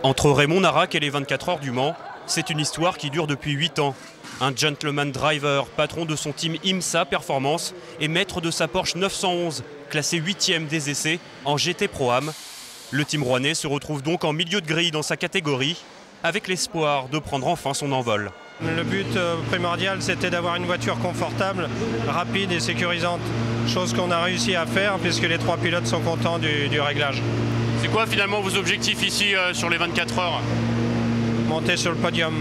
Entre Raymond Narac et les 24 heures du Mans, c'est une histoire qui dure depuis 8 ans. Un gentleman driver, patron de son team IMSA Performance et maître de sa Porsche 911, classé 8e des essais en GT Pro-Am. Le team rouennais se retrouve donc en milieu de grille dans sa catégorie, avec l'espoir de prendre enfin son envol. Le but primordial, c'était d'avoir une voiture confortable, rapide et sécurisante. Chose qu'on a réussi à faire puisque les 3 pilotes sont contents du réglage. C'est quoi finalement vos objectifs ici sur les 24 heures? Monter sur le podium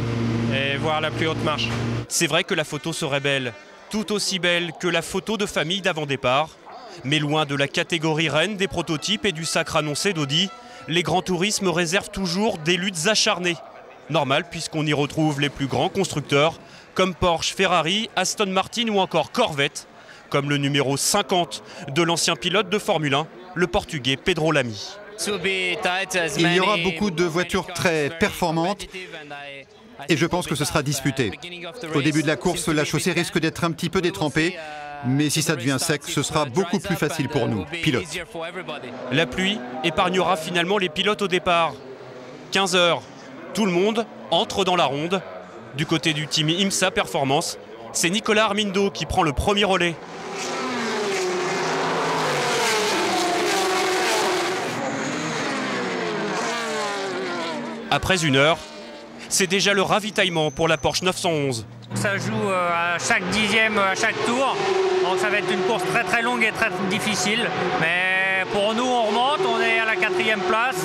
et voir la plus haute marche. C'est vrai que la photo serait belle, tout aussi belle que la photo de famille d'avant-départ. Mais loin de la catégorie reine des prototypes et du sacre annoncé d'Audi, les grands tourismes réservent toujours des luttes acharnées. Normal puisqu'on y retrouve les plus grands constructeurs comme Porsche, Ferrari, Aston Martin ou encore Corvette, comme le numéro 50 de l'ancien pilote de Formule 1, le portugais Pedro Lamy. Il y aura beaucoup de voitures très performantes et je pense que ce sera disputé. Au début de la course, la chaussée risque d'être un petit peu détrempée, mais si ça devient sec, ce sera beaucoup plus facile pour nous, pilotes. La pluie épargnera finalement les pilotes au départ. 15 heures, tout le monde entre dans la ronde. Du côté du team IMSA Performance, c'est Nicolas Armindo qui prend le premier relais. Après 1 heure, c'est déjà le ravitaillement pour la Porsche 911. Ça joue à chaque dixième, à chaque tour, donc ça va être une course très très longue et très difficile. Mais pour nous, on remonte, on est à la 4e place.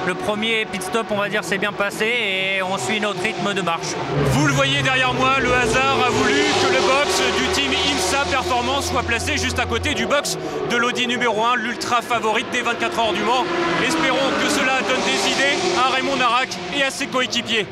Le premier pit stop, on va dire, s'est bien passé et on suit notre rythme de marche. Vous le voyez derrière moi, le hasard a voulu que le box du team IMSA Performance soit placé juste à côté du box de l'Audi numéro 1, l'ultra favorite des 24 heures du Mans. Espérons que cela donne des idées à Raymond Narac et à ses coéquipiers.